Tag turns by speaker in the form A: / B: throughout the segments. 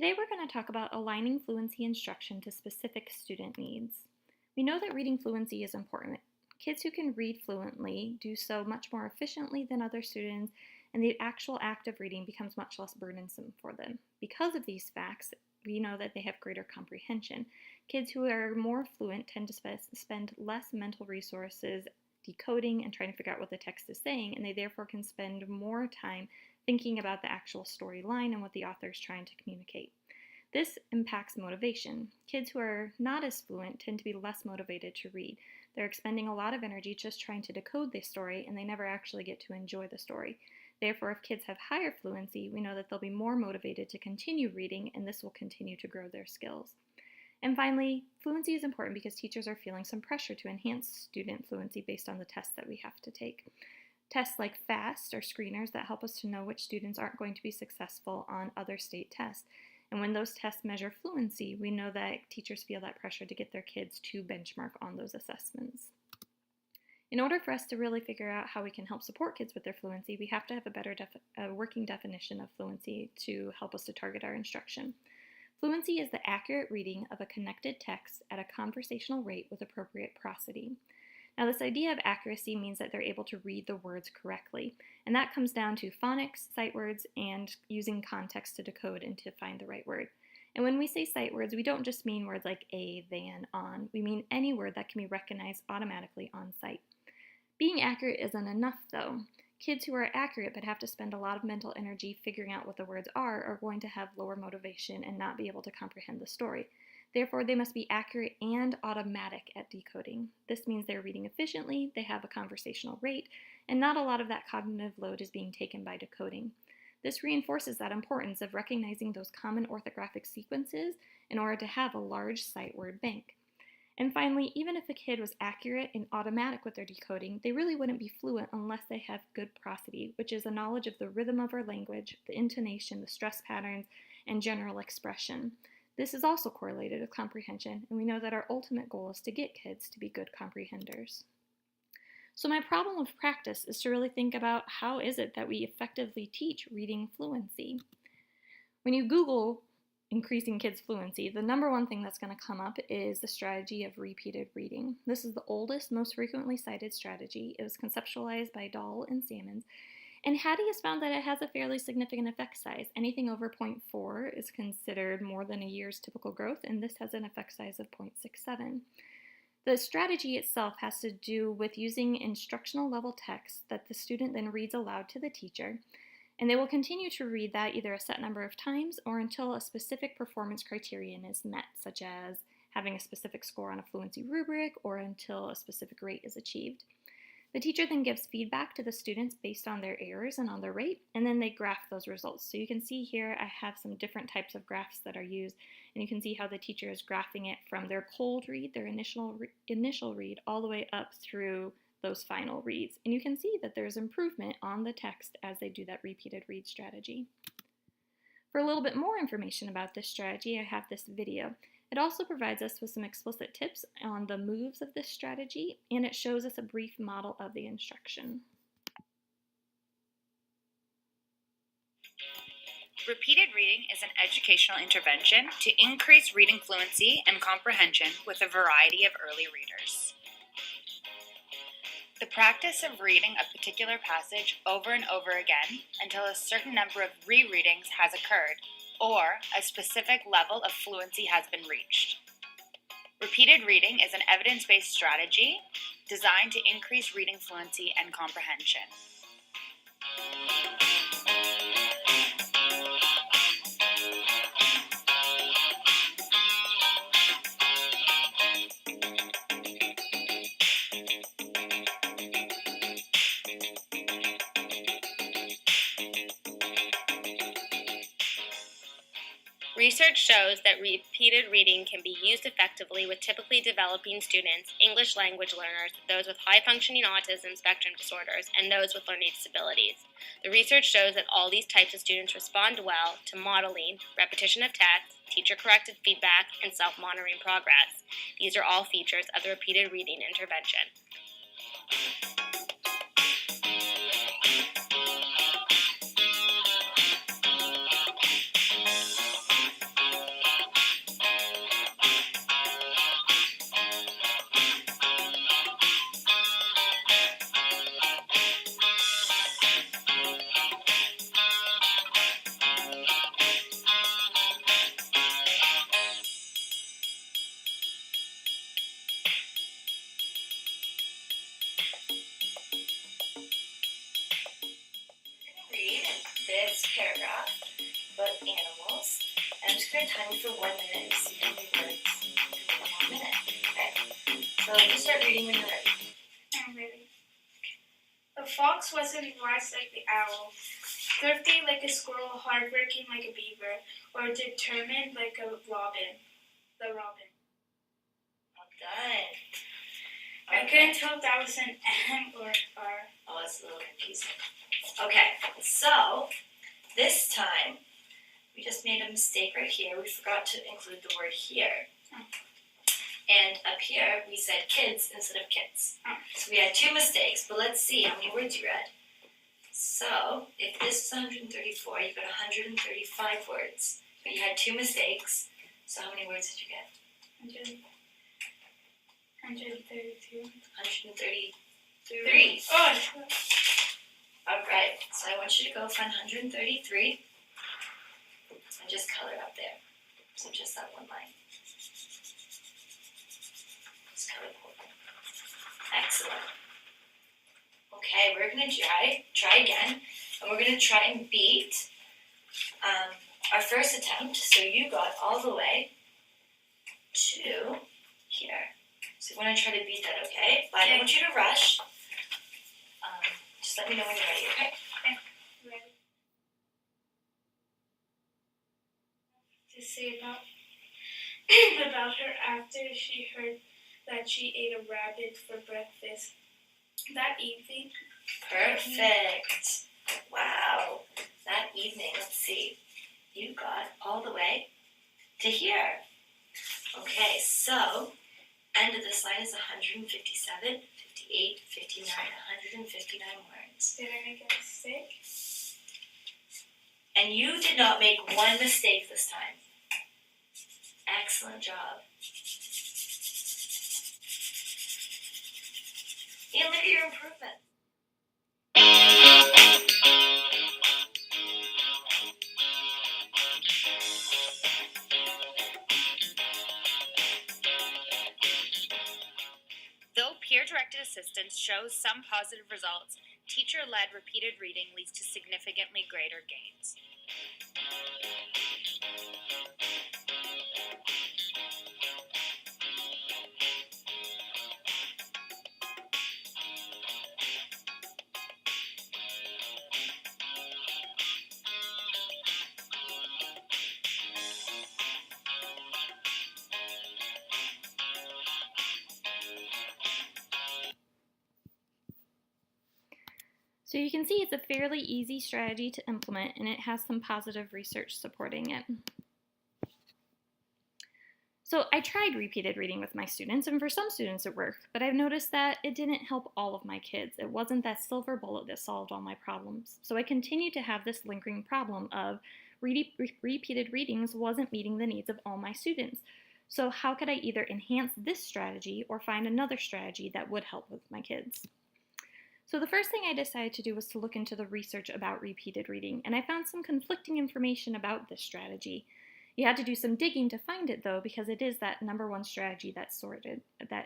A: Today we're going to talk about aligning fluency instruction to specific student needs. We know that reading fluency is important. Kids who can read fluently do so much more efficiently than other students, and the actual act of reading becomes much less burdensome for them. Because of these facts, we know that they have greater comprehension. Kids who are more fluent tend to spend less mental resources decoding and trying to figure out what the text is saying, and they therefore can spend more time thinking about the actual storyline and what the author is trying to communicate. This impacts motivation. Kids who are not as fluent tend to be less motivated to read. They're expending a lot of energy just trying to decode the story, and they never actually get to enjoy the story. Therefore, if kids have higher fluency, we know that they'll be more motivated to continue reading, and this will continue to grow their skills. And finally, fluency is important because teachers are feeling some pressure to enhance student fluency based on the tests that we have to take. Tests like FAST are screeners that help us to know which students aren't going to be successful on other state tests. And when those tests measure fluency, we know that teachers feel that pressure to get their kids to benchmark on those assessments. In order for us to really figure out how we can help support kids with their fluency, we have to have a better working definition of fluency to help us to target our instruction. Fluency is the accurate reading of a connected text at a conversational rate with appropriate prosody. Now, this idea of accuracy means that they're able to read the words correctly, and that comes down to phonics, sight words, and using context to decode and to find the right word. And when we say sight words, we don't just mean words like a, than, on. We mean any word that can be recognized automatically on sight. Being accurate isn't enough, though. Kids who are accurate but have to spend a lot of mental energy figuring out what the words are going to have lower motivation and not be able to comprehend the story. Therefore, they must be accurate and automatic at decoding. This means they're reading efficiently, they have a conversational rate, and not a lot of that cognitive load is being taken by decoding. This reinforces that importance of recognizing those common orthographic sequences in order to have a large sight word bank. And finally, even if a kid was accurate and automatic with their decoding, they really wouldn't be fluent unless they have good prosody, which is a knowledge of the rhythm of our language, the intonation, the stress patterns, and general expression. This is also correlated with comprehension, and we know that our ultimate goal is to get kids to be good comprehenders. So my problem with practice is to really think about how is it that we effectively teach reading fluency. When you Google increasing kids' fluency, the number one thing that's going to come up is the strategy of repeated reading. This is the oldest, most frequently cited strategy. It was conceptualized by Dahl and Sammons. And Hattie has found that it has a fairly significant effect size. Anything over 0.4 is considered more than a year's typical growth, and this has an effect size of 0.67. The strategy itself has to do with using instructional level text that the student then reads aloud to the teacher, and they will continue to read that either a set number of times or until a specific performance criterion is met, such as having a specific score on a fluency rubric or until a specific rate is achieved. The teacher then gives feedback to the students based on their errors and on their rate, and then they graph those results. So you can see here I have some different types of graphs that are used, and you can see how the teacher is graphing it from their cold read, their initial read, all the way up through those final reads. And you can see that there's improvement on the text as they do that repeated read strategy. For a little bit more information about this strategy, I have this video. It also provides us with some explicit tips on the moves of this strategy, and it shows us a brief model of the instruction.
B: Repeated reading is an educational intervention to increase reading fluency and comprehension with a variety of early readers. The practice of reading a particular passage over and over again until a certain number of rereadings has occurred, or a specific level of fluency has been reached. Repeated reading is an evidence-based strategy designed to increase reading fluency and comprehension.
C: Research shows that repeated reading can be used effectively with typically developing students, English language learners, those with high-functioning autism spectrum disorders, and those with learning disabilities. The research shows that all these types of students respond well to modeling, repetition of text, teacher-corrected feedback, and self-monitoring progress. These are all features of the repeated reading intervention.
D: time for 1 minute and see how many words in 1 more minute. Okay. So you start reading when you're ready.
E: I'm ready. The fox wasn't wise like the owl, thrifty like a squirrel, hardworking like a beaver, or determined like a robin. The robin.
D: Well done.
E: I couldn't tell if that was an M or R.
D: Oh, it's a little confusing. Okay, so this time we just made a mistake right here. We forgot to include the word here.
E: Oh.
D: And up here we said kids instead of kids.
E: Oh.
D: So we had 2 mistakes, but let's see how many words you read. So if this is 134, you got 135 words. But you had 2 mistakes. So how many words did you get?
E: 132.
D: 133.
E: Oh,
D: Alright, so I want you to go find 133 and just color up there. So just that one line. Just color the whole thing. Excellent. Okay, we're going to try again, and we're going to try and beat our first attempt. So you got all the way to here. So we want to try to beat that, okay? But I don't want you to rush. Just let me know when you're ready, okay?
E: ready. To say about her after she heard that she ate a rabbit for breakfast that evening.
D: Perfect. Wow. That evening, let's see. You got all the way to here. Okay, so end of this line is 157, 58, 59, 159 words.
E: Did I make a mistake?
D: And you did not make one mistake this time. Excellent job. And look at your improvement.
B: Though peer-directed assistance shows some positive results, teacher-led repeated reading leads to significantly greater gains.
A: So you can see it's a fairly easy strategy to implement, and it has some positive research supporting it. So I tried repeated reading with my students, and for some students it worked, but I've noticed that it didn't help all of my kids. It wasn't that silver bullet that solved all my problems. So I continued to have this lingering problem of repeated readings wasn't meeting the needs of all my students. So how could I either enhance this strategy or find another strategy that would help with my kids? So the first thing I decided to do was to look into the research about repeated reading, and I found some conflicting information about this strategy. You had to do some digging to find it though, because it is that number one strategy that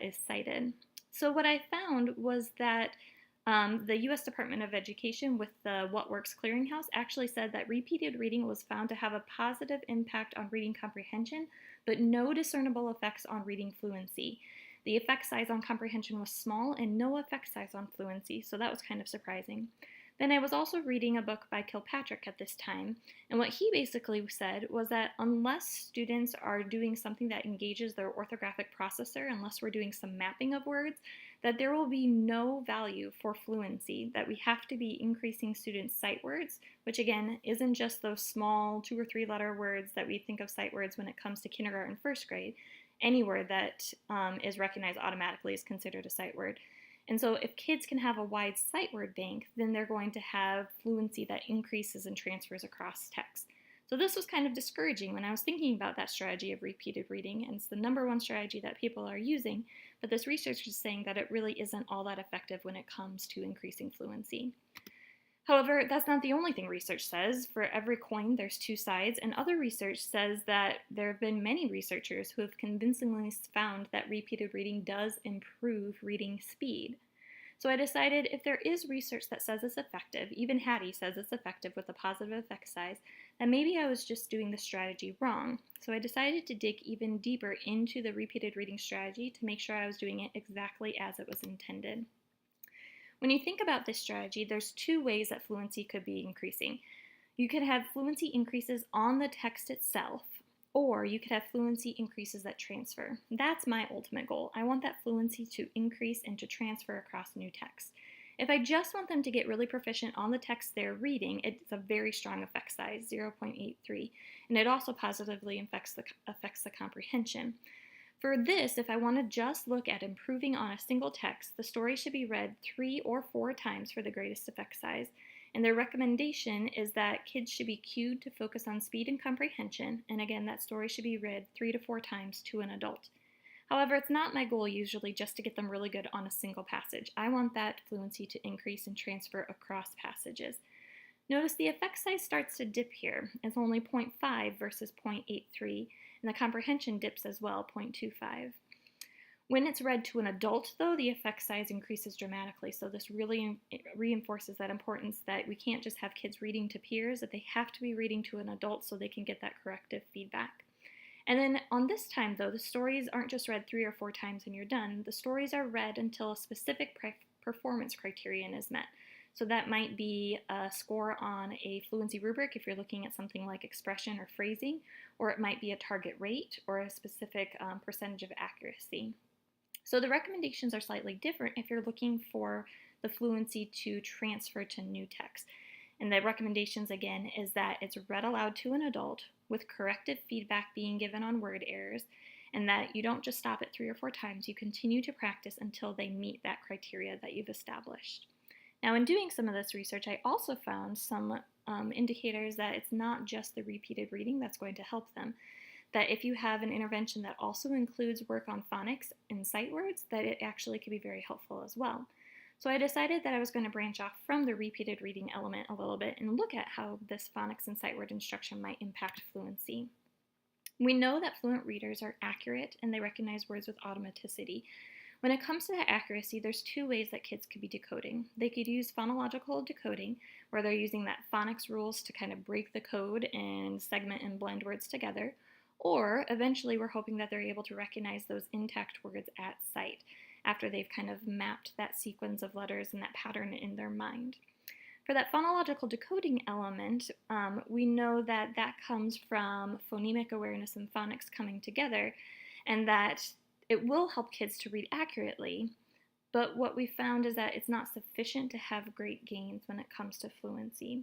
A: is cited. So what I found was that the U.S. Department of Education with the What Works Clearinghouse actually said that repeated reading was found to have a positive impact on reading comprehension, but no discernible effects on reading fluency. The effect size on comprehension was small and no effect size on fluency, so that was kind of surprising. Then I was also reading a book by Kilpatrick at this time, and what he basically said was that unless students are doing something that engages their orthographic processor, unless we're doing some mapping of words, that there will be no value for fluency, that we have to be increasing students' sight words, which again isn't just those small 2 or 3 letter words that we think of sight words when it comes to kindergarten, first grade. Any word that is recognized automatically is considered a sight word. And so if kids can have a wide sight word bank, then they're going to have fluency that increases and transfers across text. So this was kind of discouraging when I was thinking about that strategy of repeated reading, and it's the number one strategy that people are using, but this research is saying that it really isn't all that effective when it comes to increasing fluency. However, that's not the only thing research says. For every coin, there's 2 sides, and other research says that there have been many researchers who have convincingly found that repeated reading does improve reading speed. So I decided if there is research that says it's effective, even Hattie says it's effective with a positive effect size, that maybe I was just doing the strategy wrong. So I decided to dig even deeper into the repeated reading strategy to make sure I was doing it exactly as it was intended. When you think about this strategy, there's two ways that fluency could be increasing. You could have fluency increases on the text itself, or you could have fluency increases that transfer. That's my ultimate goal. I want that fluency to increase and to transfer across new text. If I just want them to get really proficient on the text they're reading, it's a very strong effect size, 0.83, and it also positively affects the comprehension. For this, if I want to just look at improving on a single text, the story should be read 3 or 4 times for the greatest effect size. And their recommendation is that kids should be cued to focus on speed and comprehension, and again, that story should be read 3 to 4 times to an adult. However, it's not my goal usually just to get them really good on a single passage. I want that fluency to increase and transfer across passages. Notice the effect size starts to dip here. It's only 0.5 versus 0.83, and the comprehension dips as well, 0.25. When it's read to an adult, though, the effect size increases dramatically, so this really reinforces that importance that we can't just have kids reading to peers, that they have to be reading to an adult so they can get that corrective feedback. And then on this time, though, the stories aren't just read 3 or 4 times and you're done. The stories are read until a specific performance criterion is met. So that might be a score on a fluency rubric if you're looking at something like expression or phrasing, or it might be a target rate or a specific percentage of accuracy. So the recommendations are slightly different if you're looking for the fluency to transfer to new text. And the recommendations, again, is that it's read aloud to an adult with corrective feedback being given on word errors, and that you don't just stop at 3 or 4 times. You continue to practice until they meet that criteria that you've established. Now, in doing some of this research, I also found some indicators that it's not just the repeated reading that's going to help them. That if you have an intervention that also includes work on phonics and sight words, that it actually can be very helpful as well. So I decided that I was going to branch off from the repeated reading element a little bit and look at how this phonics and sight word instruction might impact fluency. We know that fluent readers are accurate and they recognize words with automaticity. When it comes to that accuracy, there's 2 ways that kids could be decoding. They could use phonological decoding, where they're using that phonics rules to kind of break the code and segment and blend words together, or eventually we're hoping that they're able to recognize those intact words at sight, after they've kind of mapped that sequence of letters and that pattern in their mind. For that phonological decoding element, we know that that comes from phonemic awareness and phonics coming together, and that it will help kids to read accurately, but what we found is that it's not sufficient to have great gains when it comes to fluency.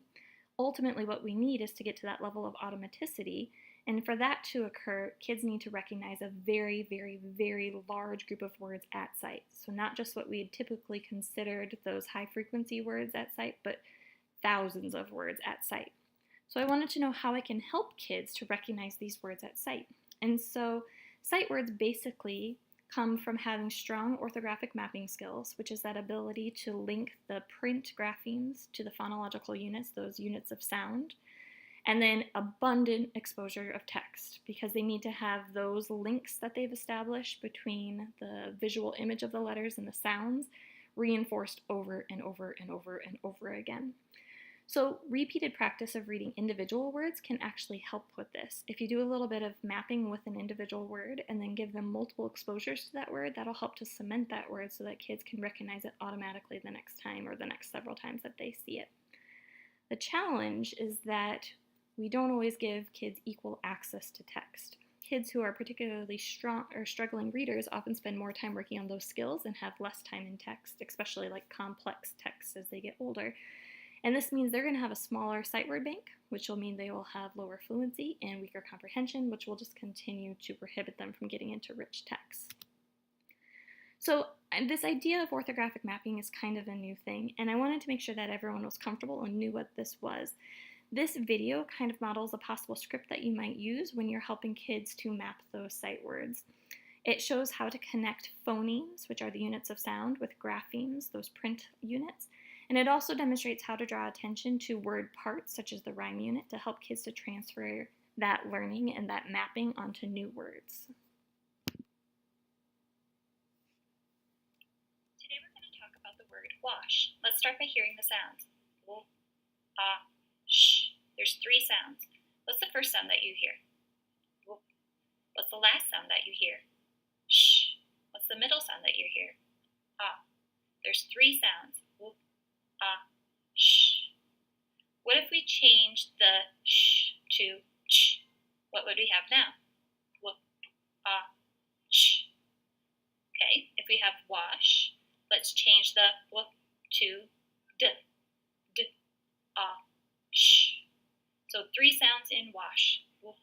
A: Ultimately, what we need is to get to that level of automaticity, and for that to occur, kids need to recognize a very, very, very large group of words at sight. So not just what we had typically considered those high-frequency words at sight, but thousands of words at sight. So I wanted to know how I can help kids to recognize these words at sight. And so sight words basically come from having strong orthographic mapping skills, which is that ability to link the print graphemes to the phonological units, those units of sound, and then abundant exposure of text, because they need to have those links that they've established between the visual image of the letters and the sounds reinforced over and over and over and over again. So repeated practice of reading individual words can actually help with this. If you do a little bit of mapping with an individual word and then give them multiple exposures to that word, that'll help to cement that word so that kids can recognize it automatically the next time or the next several times that they see it. The challenge is that we don't always give kids equal access to text. Kids who are particularly strong or struggling readers often spend more time working on those skills and have less time in text, especially like complex texts as they get older. And this means they're going to have a smaller sight word bank, which will mean they will have lower fluency and weaker comprehension, which will just continue to prohibit them from getting into rich texts. So this idea of orthographic mapping is kind of a new thing, and I wanted to make sure that everyone was comfortable and knew what this was. This video kind of models a possible script that you might use when you're helping kids to map those sight words. It shows how to connect phonemes, which are the units of sound, with graphemes, those print units. And it also demonstrates how to draw attention to word parts, such as the rhyme unit, to help kids to transfer that learning and that mapping onto new words.
B: Today we're going to talk about the word wash. Let's start by hearing the sounds. W, ah, sh. There's 3 sounds.
A: first sound that you hear? Whoop. What's the last sound that you hear? Shh. What's the middle sound that you hear? Ah. There's 3 sounds. Whoop, ah, shh. What if we changed the sh to ch? What would we have now? Whoop, ah, sh. Okay, if we have wash, let's change the whoop to d, d, ah, sh. So 3 sounds in wash. Whoop,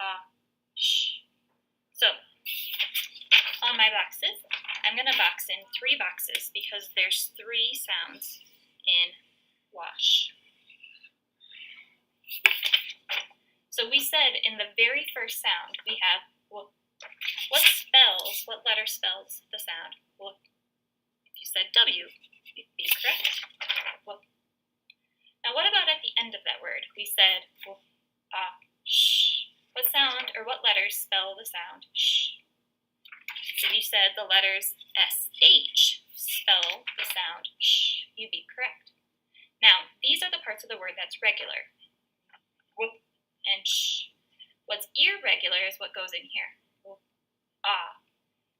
A: ah, sh. So, on my boxes, I'm going to box in 3 boxes because there's 3 sounds in wash. So we said in the very first sound we have whoop. What letter spells the sound whoop? If you said W, you'd be correct. Whoop. Now what about at the end of that word? We said whoop, ah, sh. What sound or what letters spell the sound sh? If you said the letters SH spell the sound sh, you'd be correct. Now, these are the parts of the word that's regular. Whoop and sh. What's irregular is what goes in here. Whoop, ah.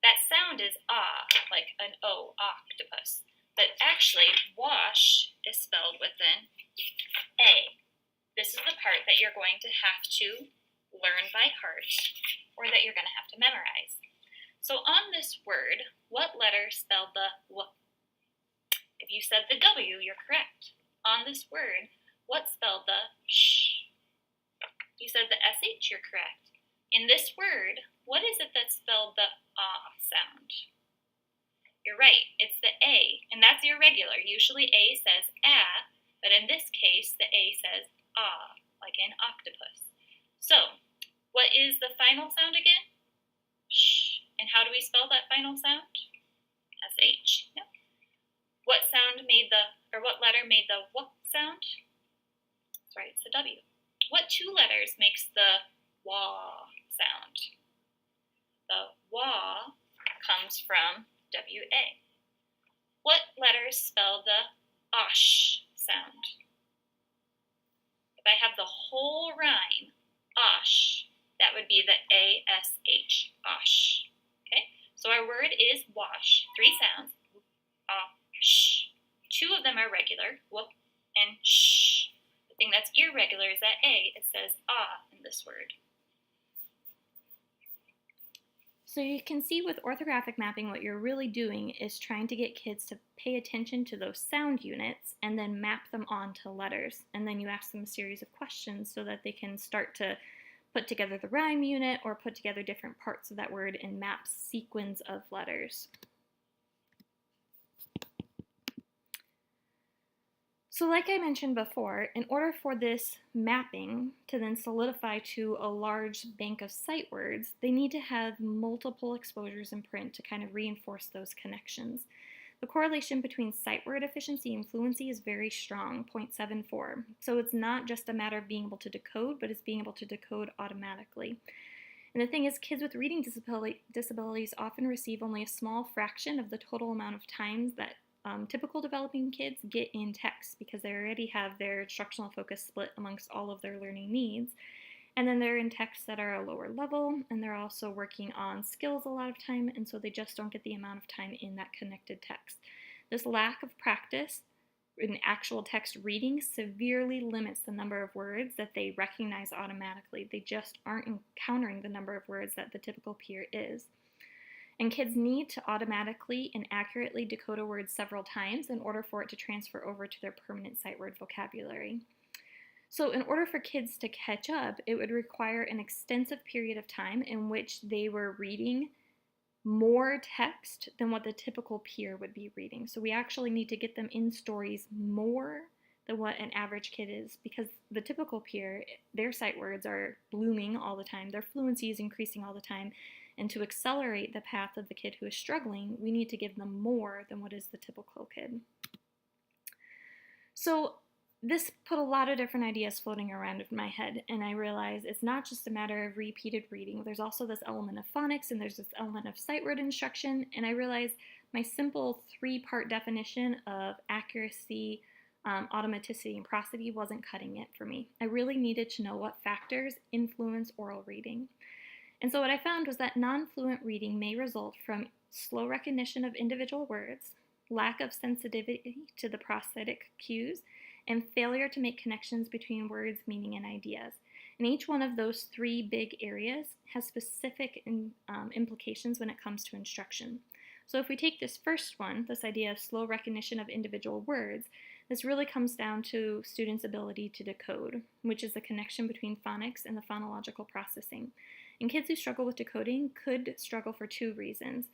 A: That sound is ah, like an O, octopus. But actually, wash is spelled with an A. This is the part that you're going to have to learn by heart or that you're going to have to memorize. So on this word, what letter spelled the W? If you said the W, you're correct. On this word, what spelled the sh? If you said the SH, you're correct. In this word, what is it that spelled the ah sound? You're right, it's the A, and that's irregular. Usually A says ah, but in this case, the A says ah, like an octopus. So, what is the final sound again? Sh. And how do we spell that final sound? SH. Yep. What letter made the W sound? That's right, it's the W. What 2 letters makes the WA sound? The WA comes from WA. What letters spell the OSH sound? If I have the whole rhyme, OSH, that would be the ASH, OSH. Okay, so our word is wash. 3 sounds, sh. 2 of them are regular, whoop and sh. The thing that's irregular is that A, it says ah in this word. So you can see with orthographic mapping what you're really doing is trying to get kids to pay attention to those sound units and then map them onto letters. And then you ask them a series of questions so that they can start to put together the rhyme unit or put together different parts of that word and map sequence of letters. So like I mentioned before, in order for this mapping to then solidify to a large bank of sight words, they need to have multiple exposures in print to kind of reinforce those connections. The correlation between sight word efficiency and fluency is very strong, 0.74. So it's not just a matter of being able to decode, but it's being able to decode automatically. And the thing is, kids with reading disabilities often receive only a small fraction of the total amount of times that typical developing kids get in text because they already have their instructional focus split amongst all of their learning needs. And then they're in texts that are a lower level, and they're also working on skills a lot of time, and so they just don't get the amount of time in that connected text. This lack of practice in actual text reading severely limits the number of words that they recognize automatically. They just aren't encountering the number of words that the typical peer is. And kids need to automatically and accurately decode a word several times in order for it to transfer over to their permanent sight word vocabulary. So in order for kids to catch up, it would require an extensive period of time in which they were reading more text than what the typical peer would be reading. So we actually need to get them in stories more than what an average kid is, because the typical peer, their sight words are blooming all the time, their fluency is increasing all the time, and to accelerate the path of the kid who is struggling, we need to give them more than what is the typical kid. So this put a lot of different ideas floating around in my head, and I realized it's not just a matter of repeated reading. There's also this element of phonics, and there's this element of sight word instruction, and I realized my simple 3-part definition of accuracy, automaticity and prosody wasn't cutting it for me. I really needed to know what factors influence oral reading. And so what I found was that non-fluent reading may result from slow recognition of individual words, lack of sensitivity to the prosthetic cues, and failure to make connections between words, meaning, and ideas. And each one of those three big areas has specific implications when it comes to instruction. So if we take this first one, this idea of slow recognition of individual words, this really comes down to students' ability to decode, which is the connection between phonics and the phonological processing. And kids who struggle with decoding could struggle for two reasons.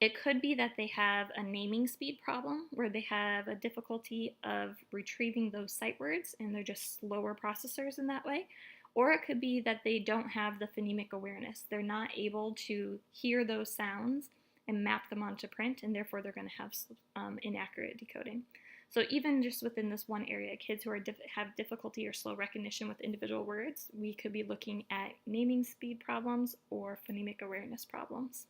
A: It could be that they have a naming speed problem where they have a difficulty of retrieving those sight words and they're just slower processors in that way. Or it could be that they don't have the phonemic awareness. They're not able to hear those sounds and map them onto print, and therefore they're going to have inaccurate decoding. So even just within this one area, kids who have difficulty or slow recognition with individual words, we could be looking at naming speed problems or phonemic awareness problems.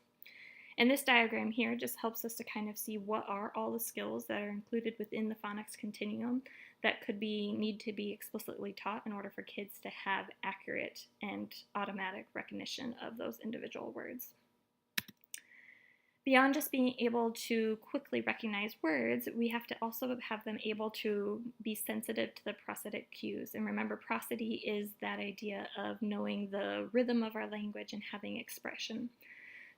A: And this diagram here just helps us to kind of see what are all the skills that are included within the phonics continuum that could need to be explicitly taught in order for kids to have accurate and automatic recognition of those individual words. Beyond just being able to quickly recognize words, we have to also have them able to be sensitive to the prosthetic cues. And remember, prosody is that idea of knowing the rhythm of our language and having expression.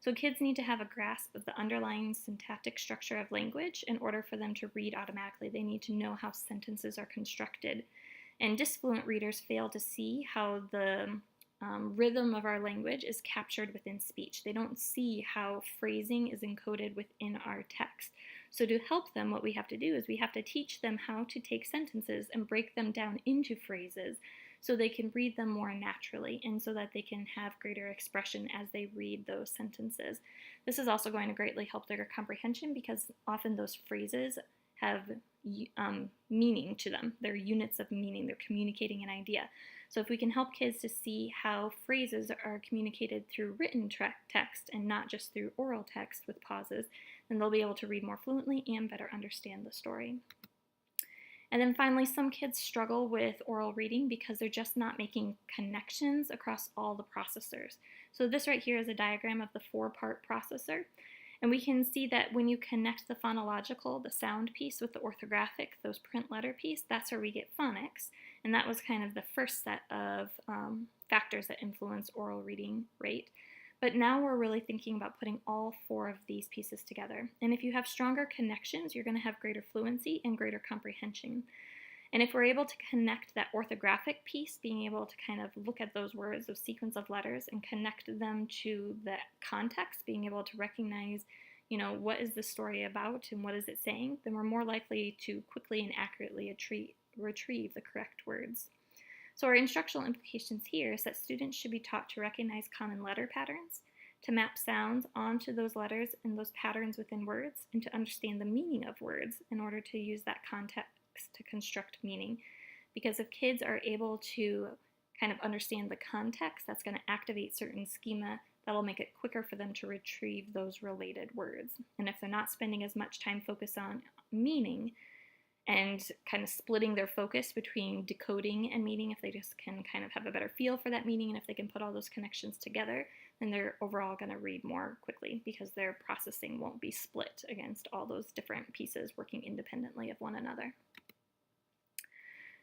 A: So kids need to have a grasp of the underlying syntactic structure of language in order for them to read automatically. They need to know how sentences are constructed. And disfluent readers fail to see how the rhythm of our language is captured within speech. They don't see how phrasing is encoded within our text. So to help them, what we have to do is we have to teach them how to take sentences and break them down into phrases so they can read them more naturally and so that they can have greater expression as they read those sentences. This is also going to greatly help their comprehension because often those phrases have meaning to them. They're units of meaning. They're communicating an idea. So if we can help kids to see how phrases are communicated through written text and not just through oral text with pauses, then they'll be able to read more fluently and better understand the story. And then finally, some kids struggle with oral reading because they're just not making connections across all the processors. So this right here is a diagram of the 4-part processor. And we can see that when you connect the phonological, the sound piece, with the orthographic, those print letter piece, that's where we get phonics. And that was kind of the first set of factors that influence oral reading rate. But now we're really thinking about putting all 4 of these pieces together. And if you have stronger connections, you're going to have greater fluency and greater comprehension. And if we're able to connect that orthographic piece, being able to kind of look at those words, those sequence of letters, and connect them to the context, being able to recognize, what is the story about and what is it saying, then we're more likely to quickly and accurately retrieve the correct words. So our instructional implications here is that students should be taught to recognize common letter patterns, to map sounds onto those letters and those patterns within words, and to understand the meaning of words in order to use that context to construct meaning. Because if kids are able to kind of understand the context, that's going to activate certain schema that'll make it quicker for them to retrieve those related words. And if they're not spending as much time focused on meaning and kind of splitting their focus between decoding and meaning, if they just can kind of have a better feel for that meaning and if they can put all those connections together, then they're overall going to read more quickly because their processing won't be split against all those different pieces working independently of one another.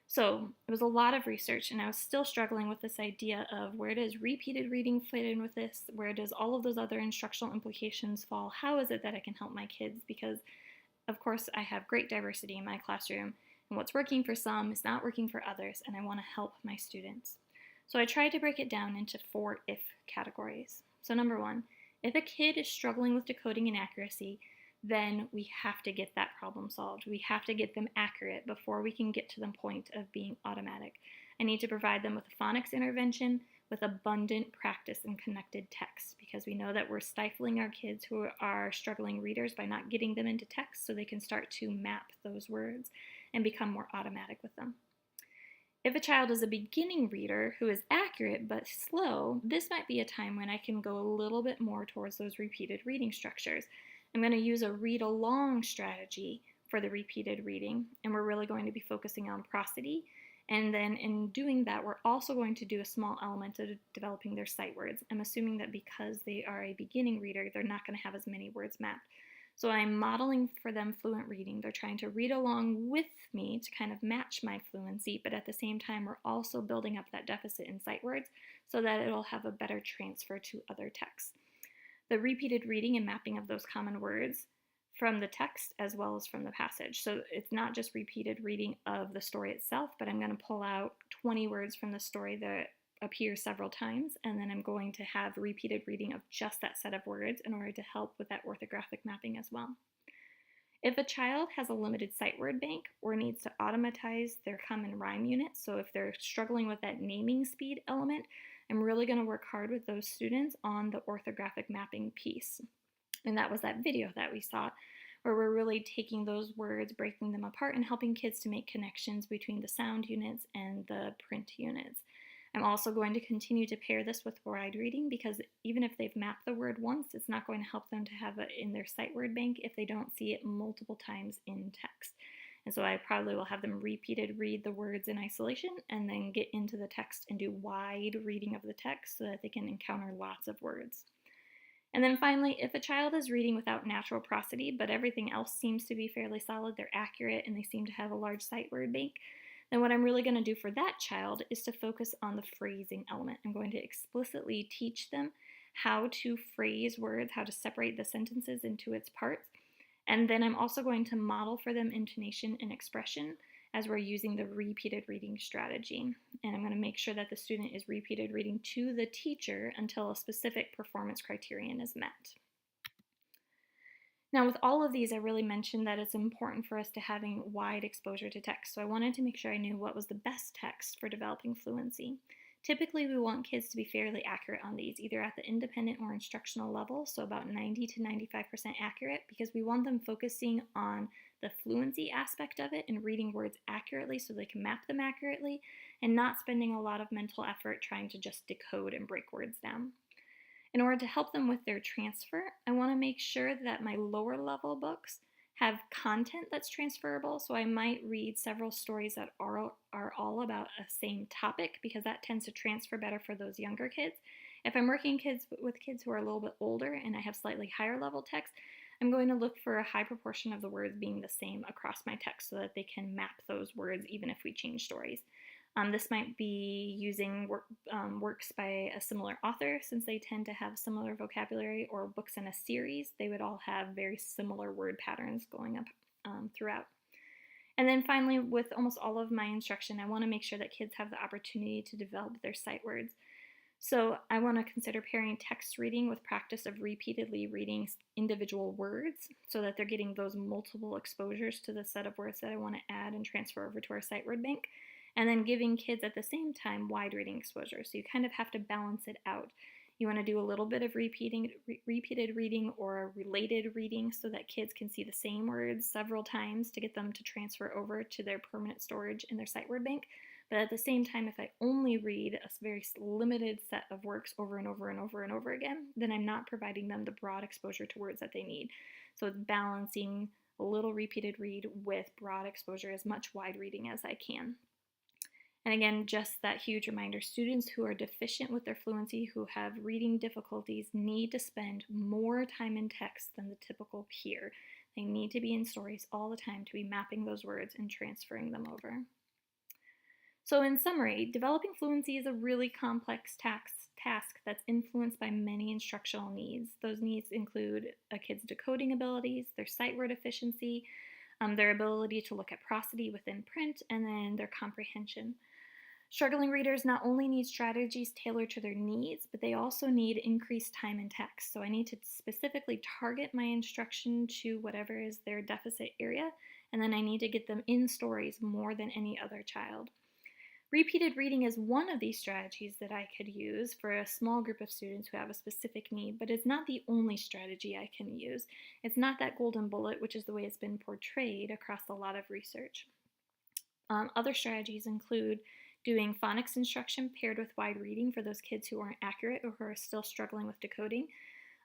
A: So it was a lot of research, and I was still struggling with this idea of where does repeated reading fit in with this? Where does all of those other instructional implications fall? How is it that I can help my kids? Because, of course, I have great diversity in my classroom, and what's working for some is not working for others, and I want to help my students. So I tried to break it down into 4 if categories. So number 1, if a kid is struggling with decoding inaccuracy, then we have to get that problem solved. We have to get them accurate before we can get to the point of being automatic. I need to provide them with a phonics intervention with abundant practice and connected text, because we know that we're stifling our kids who are struggling readers by not getting them into text so they can start to map those words and become more automatic with them. If a child is a beginning reader who is accurate but slow, this might be a time when I can go a little bit more towards those repeated reading structures. I'm going to use a read-along strategy for the repeated reading, and we're really going to be focusing on prosody. And then in doing that, we're also going to do a small element of developing their sight words. I'm assuming that because they are a beginning reader, they're not going to have as many words mapped. So I'm modeling for them fluent reading. They're trying to read along with me to kind of match my fluency, but at the same time, we're also building up that deficit in sight words so that it'll have a better transfer to other texts. The repeated reading and mapping of those common words from the text as well as from the passage. So it's not just repeated reading of the story itself, but I'm going to pull out 20 words from the story that appear several times, and then I'm going to have repeated reading of just that set of words in order to help with that orthographic mapping as well. If a child has a limited sight word bank or needs to automatize their common rhyme unit, so if they're struggling with that naming speed element, I'm really going to work hard with those students on the orthographic mapping piece. And that was that video that we saw, where we're really taking those words, breaking them apart, and helping kids to make connections between the sound units and the print units. I'm also going to continue to pair this with wide reading, because even if they've mapped the word once, it's not going to help them to have it in their sight word bank if they don't see it multiple times in text. And so I probably will have them repeated read the words in isolation and then get into the text and do wide reading of the text so that they can encounter lots of words. And then finally, if a child is reading without natural prosody, but everything else seems to be fairly solid, they're accurate, and they seem to have a large sight word bank, then what I'm really going to do for that child is to focus on the phrasing element. I'm going to explicitly teach them how to phrase words, how to separate the sentences into its parts. And then I'm also going to model for them intonation and expression as we're using the repeated reading strategy. And I'm going to make sure that the student is repeated reading to the teacher until a specific performance criterion is met. Now, with all of these, I really mentioned that it's important for us to having wide exposure to text. So I wanted to make sure I knew what was the best text for developing fluency. Typically, we want kids to be fairly accurate on these, either at the independent or instructional level, so about 90 to 95% accurate, because we want them focusing on the fluency aspect of it and reading words accurately so they can map them accurately, and not spending a lot of mental effort trying to just decode and break words down. In order to help them with their transfer, I want to make sure that my lower level books have content that's transferable, so I might read several stories that are all about a same topic, because that tends to transfer better for those younger kids. If I'm working with kids who are a little bit older and I have slightly higher level text, I'm going to look for a high proportion of the words being the same across my text so that they can map those words even if we change stories. This might be using works by a similar author, since they tend to have similar vocabulary, or books in a series. They would all have very similar word patterns going up throughout. And then finally, with almost all of my instruction, I want to make sure that kids have the opportunity to develop their sight words. So I want to consider pairing text reading with practice of repeatedly reading individual words so that they're getting those multiple exposures to the set of words that I want to add and transfer over to our sight word bank. And then giving kids at the same time wide reading exposure. So you kind of have to balance it out. You want to do a little bit of repeated reading or related reading so that kids can see the same words several times to get them to transfer over to their permanent storage in their sight word bank. But at the same time, if I only read a very limited set of works over and over and over and over again, then I'm not providing them the broad exposure to words that they need. So it's balancing a little repeated read with broad exposure, as much wide reading as I can. And again, just that huge reminder, students who are deficient with their fluency, who have reading difficulties, need to spend more time in text than the typical peer. They need to be in stories all the time to be mapping those words and transferring them over. So in summary, developing fluency is a really complex task that's influenced by many instructional needs. Those needs include a kid's decoding abilities, their sight word efficiency, their ability to look at prosody within print, and then their comprehension. Struggling readers not only need strategies tailored to their needs, but they also need increased time in text. So I need to specifically target my instruction to whatever is their deficit area, and then I need to get them in stories more than any other child. Repeated reading is one of these strategies that I could use for a small group of students who have a specific need, but it's not the only strategy I can use. It's not that golden bullet, which is the way it's been portrayed across a lot of research. Other strategies include doing phonics instruction paired with wide reading for those kids who aren't accurate or who are still struggling with decoding.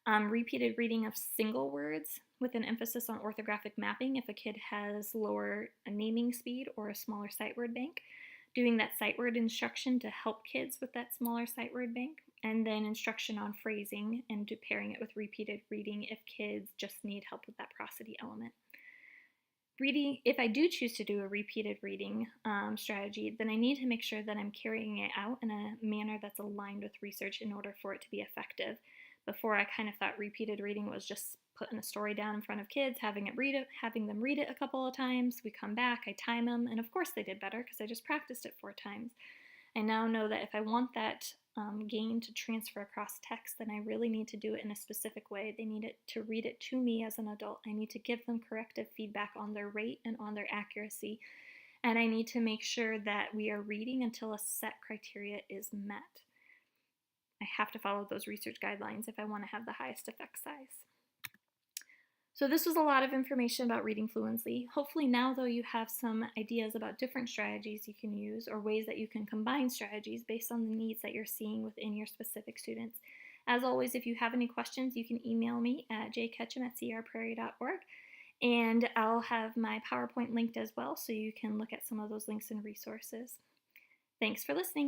A: Repeated reading of single words with an emphasis on orthographic mapping if a kid has lower naming speed or a smaller sight word bank. Doing that sight word instruction to help kids with that smaller sight word bank. And then instruction on phrasing and pairing it with repeated reading if kids just need help with that prosody element. Reading, if I do choose to do a repeated reading strategy, then I need to make sure that I'm carrying it out in a manner that's aligned with research in order for it to be effective. Before, I kind of thought repeated reading was just putting a story down in front of kids, having them read it a couple of times. We come back, I time them, and of course they did better because I just practiced it 4 times. I now know that if I want that gain to transfer across text, then I really need to do it in a specific way. They need it to read it to me as an adult. I need to give them corrective feedback on their rate and on their accuracy. And I need to make sure that we are reading until a set criteria is met. I have to follow those research guidelines if I want to have the highest effect size. So this was a lot of information about reading fluently. Hopefully now, though, you have some ideas about different strategies you can use or ways that you can combine strategies based on the needs that you're seeing within your specific students. As always, if you have any questions, you can email me at jketchum@crprairie.org, and I'll have my PowerPoint linked as well so you can look at some of those links and resources. Thanks for listening.